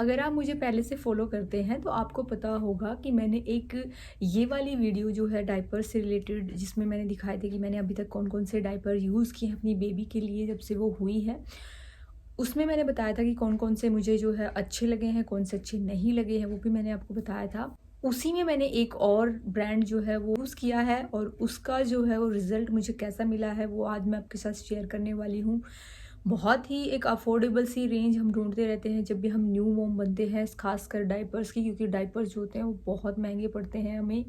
अगर आप मुझे पहले से फ़ॉलो करते हैं तो आपको पता होगा कि मैंने एक ये वाली वीडियो जो है डायपर से रिलेटेड, जिसमें मैंने दिखाए थे कि मैंने अभी तक कौन-कौन से डायपर यूज़ किए हैं अपनी बेबी के लिए जब से वो हुई है। उसमें मैंने बताया था कि कौन-कौन से मुझे जो है अच्छे लगे हैं, कौन से अच्छे नहीं लगे हैं, वो भी मैंने आपको बताया था। उसी में मैंने एक और ब्रांड जो है वो यूज़ किया है और उसका जो है वो रिज़ल्ट मुझे कैसा मिला है वो आज मैं आपके साथ शेयर करने वाली हूँ। बहुत ही एक अफोर्डेबल सी रेंज हम ढूँढते रहते हैं जब भी हम न्यू मॉम बनते हैं, ख़ासकर डायपर्स की, क्योंकि डायपर्स जो होते हैं वो बहुत महँगे पड़ते हैं हमें।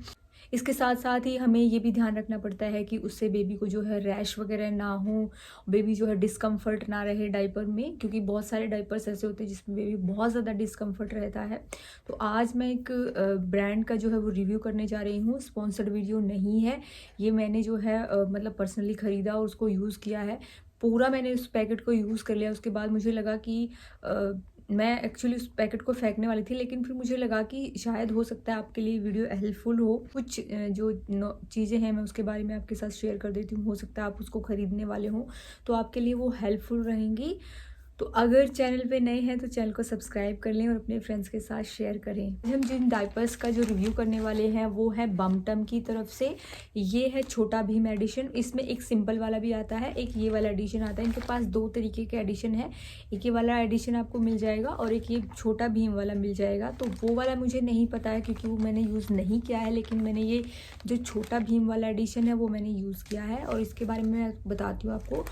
इसके साथ-साथ ही हमें ये भी ध्यान रखना पड़ता है कि उससे बेबी को जो है रैश वग़ैरह ना हो, बेबी जो है डिस्कम्फ़र्ट ना रहे डायपर में, क्योंकि बहुत सारे डायपर्स ऐसे होते हैं जिसमें बेबी बहुत ज़्यादा डिस्कम्फ़र्ट रहता है। तो आज मैं एक ब्रांड का जो है वो रिव्यू करने जा रही हूँ, स्पॉन्सर्ड वीडियो नहीं है। ये मैंने जो है मतलब पर्सनली ख़रीदा और उसको यूज़ किया है। पूरा मैंने उस पैकेट को यूज़ कर लिया, उसके बाद मुझे लगा कि अ, मैं एक्चुअली उस पैकेट को फेंकने वाली थी, लेकिन फिर मुझे लगा कि शायद हो सकता है आपके लिए वीडियो हेल्पफुल हो। कुछ जो चीज़ें हैं मैं उसके बारे में आपके साथ शेयर कर देती हूँ, हो सकता है आप उसको ख़रीदने वाले हों तो आपके लिए वो हेल्पफुल रहेंगी। तो अगर चैनल पे नए हैं तो चैनल को सब्सक्राइब कर लें और अपने फ्रेंड्स के साथ शेयर करें। हम जिन डायपर्स का जो रिव्यू करने वाले हैं वो है बमटम की तरफ से। ये है छोटा भीम एडिशन। इसमें एक सिंपल वाला भी आता है, एक ये वाला एडिशन आता है। इनके पास दो तरीके के एडिशन है, एक ये वाला एडिशन आपको मिल जाएगा और एक ये छोटा भीम वाला मिल जाएगा। तो वो वाला मुझे नहीं पता है क्योंकि वो मैंने यूज़ नहीं किया है, लेकिन मैंने ये जो छोटा भीम वाला एडिशन है वो मैंने यूज़ किया है और इसके बारे में मैं बताती हूँ आपको।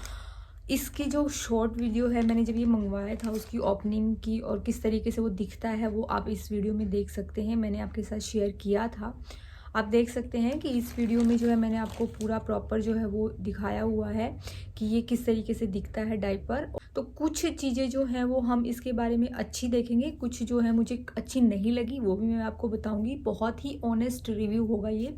इसकी जो शॉर्ट वीडियो है, मैंने जब ये मंगवाया था उसकी ओपनिंग की और किस तरीके से वो दिखता है वो आप इस वीडियो में देख सकते हैं। मैंने आपके साथ शेयर किया था, आप देख सकते हैं कि इस वीडियो में जो है मैंने आपको पूरा प्रॉपर जो है वो दिखाया हुआ है कि ये किस तरीके से दिखता है डायपर। तो कुछ चीज़ें जो हैं वो हम इसके बारे में अच्छी देखेंगे, कुछ जो है मुझे अच्छी नहीं लगी वो भी मैं आपको बताऊंगी। बहुत ही ऑनेस्ट रिव्यू होगा ये।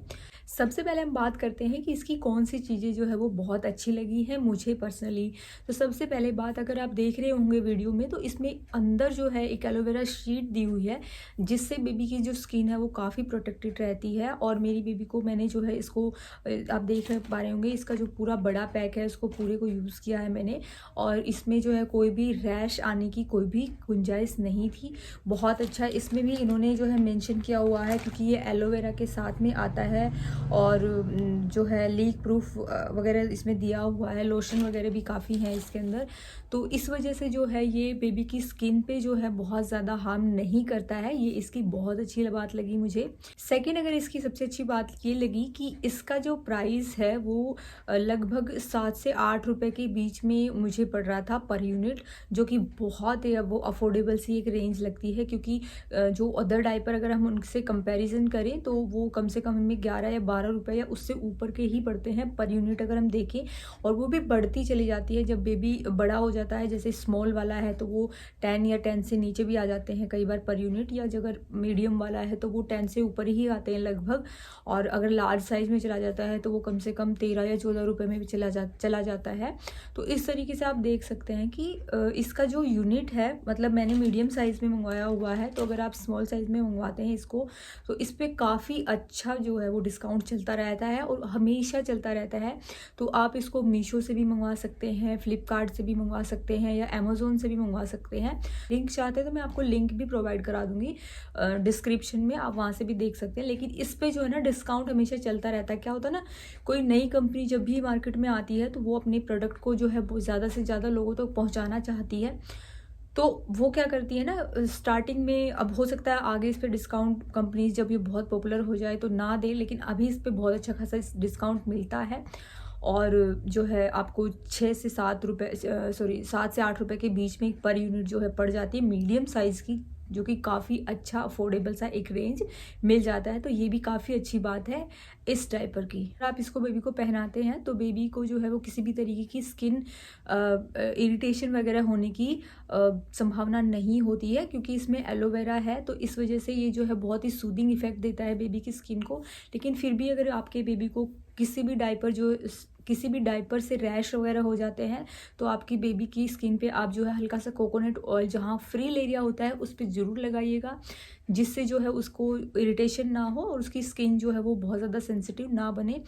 सबसे पहले हम बात करते हैं कि इसकी कौन सी चीज़ें जो है वो बहुत अच्छी लगी हैं मुझे पर्सनली। तो सबसे पहले बात, अगर आप देख रहे होंगे वीडियो में, तो इसमें अंदर जो है एक एलोवेरा शीट दी हुई है जिससे बेबी की जो स्किन है वो काफ़ी प्रोटेक्टेड रहती है। और मेरी बेबी को मैंने जो है इसको आप देख पा रहे होंगे, इसका जो पूरा बड़ा पैक है उसको पूरे को यूज़ किया है मैंने और इसमें जो है कोई भी रैश आने की कोई भी गुंजाइश नहीं थी। बहुत अच्छा इसमें भी इन्होंने जो है मेंशन किया हुआ है, क्योंकि ये एलोवेरा के साथ में आता है और जो है लीक प्रूफ वगैरह इसमें दिया हुआ है, लोशन वगैरह भी काफ़ी है इसके अंदर। तो इस वजह से जो है ये बेबी की स्किन पे जो है बहुत ज़्यादा हार्म नहीं करता है। ये इसकी बहुत अच्छी बात लगी मुझे। सेकंड, अगर इसकी सबसे अच्छी बात ये लगी कि इसका जो प्राइस है वो लगभग 7 से 8 रुपए के बीच में मुझे पड़ रहा था पर यूनिट, जो कि बहुत वो अफोर्डेबल सी एक रेंज लगती है। क्योंकि जो अदर डायपर अगर हम उनसे कंपैरिजन करें तो वो कम से कम हमें 11 या 12 रुपए या उससे ऊपर के ही पड़ते हैं पर यूनिट अगर हम देखें, और वो भी बढ़ती चली जाती है जब बेबी बड़ा हो जाता है। जैसे स्मॉल वाला है तो वो 10 या 10 से नीचे भी आ जाते हैं कई बार पर यूनिट, या अगर मीडियम वाला है तो वो 10 से ऊपर ही आते हैं लगभग। और अगर लार्ज साइज़ में चला जाता है तो वो कम से कम 13 या 14 रुपए में भी चला जाता है। तो इस तरीके से आप देख सकते हैं कि इसका जो यूनिट है, मतलब मैंने मीडियम साइज़ में मंगवाया हुआ है, तो अगर आप स्मॉल साइज़ में मंगवाते हैं इसको तो इस पर काफ़ी अच्छा जो है वो डिस्काउंट चलता रहता है और हमेशा चलता रहता है। तो आप इसको मीशो से भी मंगवा सकते हैं, फ्लिपकार्ट से भी मंगवा सकते हैं या अमेज़ोन से भी मंगवा सकते हैं। लिंक चाहते हैं तो मैं आपको लिंक भी प्रोवाइड करा दूँगी डिस्क्रिप्शन में, आप वहाँ से भी देख सकते हैं। लेकिन इस पे जो है ना डिस्काउंट हमेशा चलता रहता है। क्या होता है ना, कोई नई कंपनी जब भी मार्केट में आती है तो वो अपने प्रोडक्ट को जो है वो ज़्यादा से ज़्यादा लोगों तक पहुँचाना चाहती है। तो वो क्या करती है ना, स्टार्टिंग में, अब हो सकता है आगे इस पे डिस्काउंट कंपनीज जब ये बहुत पॉपुलर हो जाए तो ना दे, लेकिन अभी इस पे बहुत अच्छा खासा डिस्काउंट मिलता है। और जो है आपको 6 से 7 रुपये, सॉरी 7 से 8 रुपये के बीच में पर यूनिट जो है पड़ जाती है मीडियम साइज़ की, जो कि काफ़ी अच्छा अफोर्डेबल सा एक रेंज मिल जाता है। तो ये भी काफ़ी अच्छी बात है इस डायपर की। अगर आप इसको बेबी को पहनाते हैं तो बेबी को जो है वो किसी भी तरीके की स्किन इरिटेशन वगैरह होने की संभावना नहीं होती है, क्योंकि इसमें एलोवेरा है। तो इस वजह से ये जो है बहुत ही सूदिंग इफेक्ट देता है बेबी की स्किन को। लेकिन फिर भी अगर आपके बेबी को किसी भी डायपर से रैश वगैरह हो जाते हैं तो आपकी बेबी की स्किन पे आप जो है हल्का सा कोकोनट ऑयल जहाँ फ्री एरिया होता है उस पर ज़रूर लगाइएगा, जिससे जो है उसको इरिटेशन ना हो और उसकी स्किन जो है वो बहुत ज़्यादा सेंसिटिव ना बने।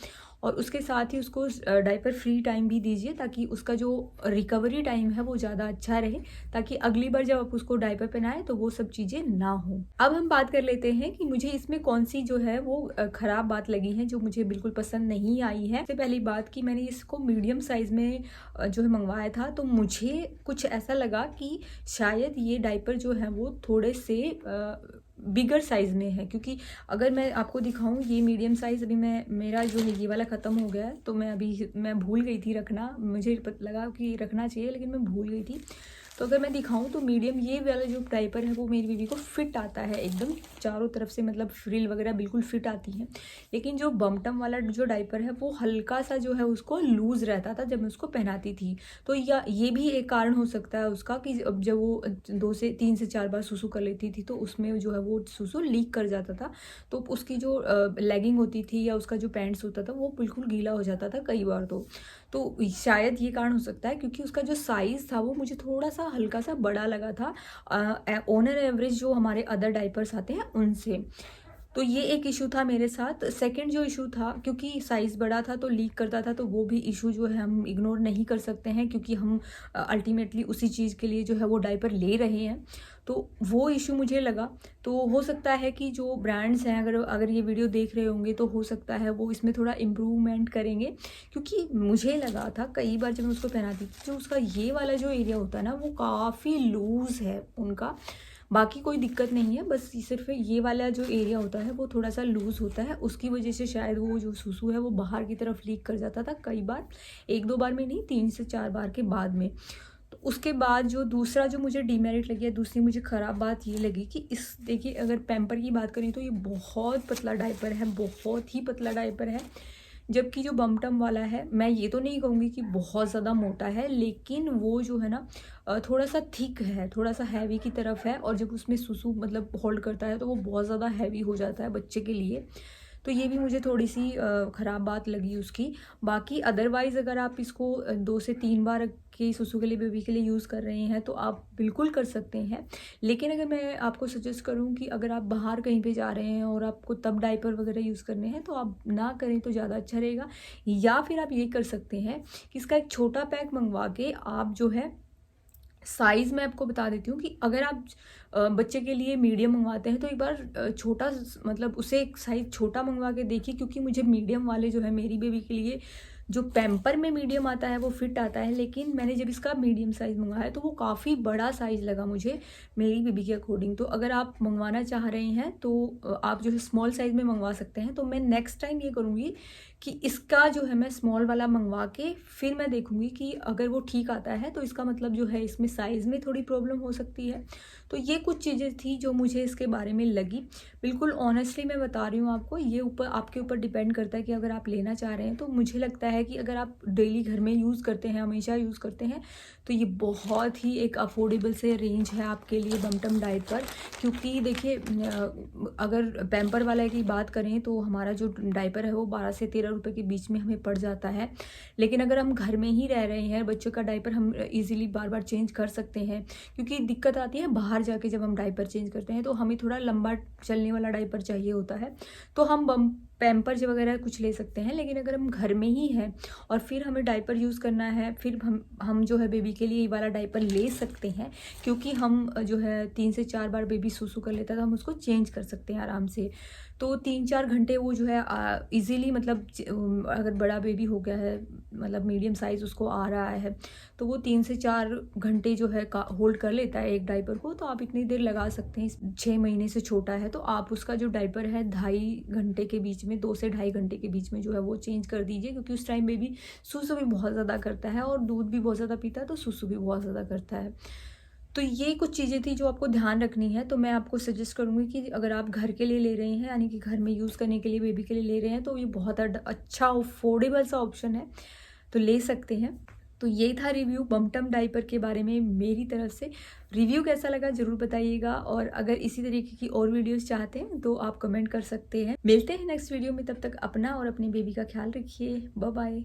और उसके साथ ही उसको डायपर फ्री टाइम भी दीजिए, ताकि उसका जो रिकवरी टाइम है वो ज़्यादा अच्छा रहे, ताकि अगली बार जब आप उसको डायपर पहनाएं तो वो सब चीज़ें ना हो। अब हम बात कर लेते हैं कि मुझे इसमें कौन सी जो है वो ख़राब बात लगी है, जो मुझे बिल्कुल पसंद नहीं आई है। सबसे पहली बात कि मैंने इसको मीडियम साइज़ में जो है मंगवाया था, तो मुझे कुछ ऐसा लगा कि शायद ये डायपर जो है वो थोड़े से बिगर साइज़ में है, क्योंकि अगर मैं आपको दिखाऊं ये मीडियम साइज़, अभी मेरा जो है ये वाला ख़त्म हो गया है, तो मैं भूल गई थी रखना, मुझे लगा कि रखना चाहिए लेकिन मैं भूल गई थी। तो अगर मैं दिखाऊं तो मीडियम ये वाला जो डायपर है वो मेरी बेबी को फिट आता है एकदम चारों तरफ से, मतलब फ्रिल वगैरह बिल्कुल फिट आती है। लेकिन जो बम्पटम वाला जो डायपर है वो हल्का सा जो है उसको लूज़ रहता था जब मैं उसको पहनाती थी। तो या ये भी एक कारण हो सकता है उसका कि अब जब वो 3 से 4 बार सुसु कर लेती थी तो उसमें जो है वो सुसु लीक कर जाता था, तो उसकी जो लेगिंग होती थी या उसका जो पैंट्स होता था वो बिल्कुल गीला हो जाता था कई बार। तो शायद ये कारण हो सकता है, क्योंकि उसका जो साइज़ था वो मुझे थोड़ा सा हल्का सा बड़ा लगा था ऑन एन एवरेज जो हमारे अदर डायपर्स आते हैं उनसे। तो ये एक इशू था मेरे साथ। सेकंड जो इशू था, क्योंकि साइज़ बड़ा था तो लीक करता था, तो वो भी इशू जो है हम इग्नोर नहीं कर सकते हैं, क्योंकि हम अल्टीमेटली उसी चीज़ के लिए जो है वो डायपर ले रहे हैं, तो वो इशू मुझे लगा। तो हो सकता है कि जो ब्रांड्स हैं, अगर ये वीडियो देख रहे होंगे तो हो सकता है वो इसमें थोड़ा इम्प्रूवमेंट करेंगे, क्योंकि मुझे लगा था कई बार जब मैं उसको पहनाती थी, जो उसका ये वाला जो एरिया होता है ना वो काफ़ी लूज़ है उनका, बाकी कोई दिक्कत नहीं है, बस सिर्फ ये वाला जो एरिया होता है वो थोड़ा सा लूज़ होता है, उसकी वजह से शायद वो जो सुसु है वो बाहर की तरफ लीक कर जाता था कई बार, 1-2 बार में नहीं, 3 से 4 बार के बाद में। तो उसके बाद जो दूसरा जो मुझे डीमेरिट लगी है, दूसरी मुझे ख़राब बात ये लगी कि देखिए अगर पैम्पर की बात करें तो ये बहुत पतला डायपर है, बहुत ही पतला डायपर है। जबकि जो बम्पटम वाला है, मैं ये तो नहीं कहूँगी कि बहुत ज़्यादा मोटा है, लेकिन वो जो है ना थोड़ा सा थिक है, थोड़ा सा हैवी की तरफ है, और जब उसमें सुसु मतलब होल्ड करता है तो वो बहुत ज़्यादा हैवी हो जाता है बच्चे के लिए। तो ये भी मुझे थोड़ी सी ख़राब बात लगी उसकी। बाकी अदरवाइज़ अगर आप इसको 2 से 3 बार के सुसु के लिए, बेबी के लिए यूज़ कर रहे हैं तो आप बिल्कुल कर सकते हैं। लेकिन अगर मैं आपको सजेस्ट करूं कि अगर आप बाहर कहीं पे जा रहे हैं और आपको तब डायपर वगैरह यूज़ करने हैं तो आप ना करें तो ज़्यादा अच्छा रहेगा। या फिर आप ये कर सकते हैं कि इसका एक छोटा पैक मंगवा के आप जो है, साइज़ मैं आपको बता देती हूँ कि अगर आप बच्चे के लिए मीडियम मंगवाते हैं तो एक बार छोटा, मतलब उसे एक साइज़ छोटा मंगवा के देखिए, क्योंकि मुझे मीडियम वाले जो है मेरी बेबी के लिए जो पैम्पर में मीडियम आता है वो फिट आता है, लेकिन मैंने जब इसका मीडियम साइज़ मंगाया तो वो काफ़ी बड़ा साइज़ लगा मुझे मेरी बेबी के अकॉर्डिंग। तो अगर आप मंगवाना चाह रहे हैं तो आप जो है स्मॉल साइज़ में मंगवा सकते हैं। तो मैं नेक्स्ट टाइम ये करूँगी कि इसका जो है मैं स्मॉल वाला मंगवा के फिर मैं देखूँगी कि अगर वो ठीक आता है तो इसका मतलब जो है इसमें साइज़ में थोड़ी प्रॉब्लम हो सकती है। तो ये कुछ चीज़ें थी जो मुझे इसके बारे में लगी। बिल्कुल ऑनेस्टली मैं बता रही हूँ आपको, ये आपके ऊपर डिपेंड करता है कि अगर आप लेना चाह रहे हैं। तो मुझे लगता है कि अगर आप डेली घर में यूज़ करते हैं, हमेशा यूज़ करते हैं, तो ये बहुत ही एक अफोर्डेबल से रेंज है आपके लिए बम्पटम डायपर। क्योंकि देखिए अगर पैम्पर वाला की बात करें तो हमारा जो डायपर है वो 12 से 13 रुपये के बीच में हमें पड़ जाता है। लेकिन अगर हम घर में ही रह रहे हैं, बच्चों का डायपर हम इजीली बार बार चेंज कर सकते हैं, क्योंकि दिक्कत आती है बाहर जाके जब हम डायपर चेंज करते हैं तो हमें थोड़ा लंबा चलने वाला डायपर चाहिए होता है, तो हम पैम्पर्स वगैरह कुछ ले सकते हैं। लेकिन अगर हम घर में ही हैं और फिर हमें डायपर यूज़ करना है, फिर हम जो है बेबी के लिए ये वाला डायपर ले सकते हैं, क्योंकि हम जो है 3 से 4 बार बेबी सुसु कर लेता है तो हम उसको चेंज कर सकते हैं आराम से। तो 3-4 घंटे वो जो है इजीली, मतलब अगर बड़ा बेबी हो गया है, मतलब मीडियम साइज़ उसको आ रहा है, तो वो 3 से 4 घंटे जो है होल्ड कर लेता है एक डायपर को। तो आप इतनी देर लगा सकते हैं। 6 महीने से छोटा है तो आप उसका जो डायपर है 2.5 घंटे के बीच में, 2 से 2.5 घंटे के बीच में जो है वो चेंज कर दीजिए, क्योंकि उस टाइम बेबी सुसु भी बहुत ज़्यादा करता है और दूध भी बहुत ज़्यादा पीता है, तो सुसु भी बहुत ज़्यादा करता है। तो ये कुछ चीज़ें थी जो आपको ध्यान रखनी है। तो मैं आपको सजेस्ट करूँगी कि अगर आप घर के लिए ले रहे हैं, यानी कि घर में यूज़ करने के लिए बेबी के लिए ले रहे हैं, तो ये बहुत अच्छा अफोर्डेबल सा ऑप्शन है, तो ले सकते हैं। तो ये था रिव्यू बम्पटम डायपर के बारे में मेरी तरफ से। रिव्यू कैसा लगा ज़रूर बताइएगा, और अगर इसी तरीके की और वीडियोस चाहते हैं तो आप कमेंट कर सकते हैं। मिलते हैं नेक्स्ट वीडियो में, तब तक अपना और अपनी बेबी का ख्याल रखिए। Bye bye.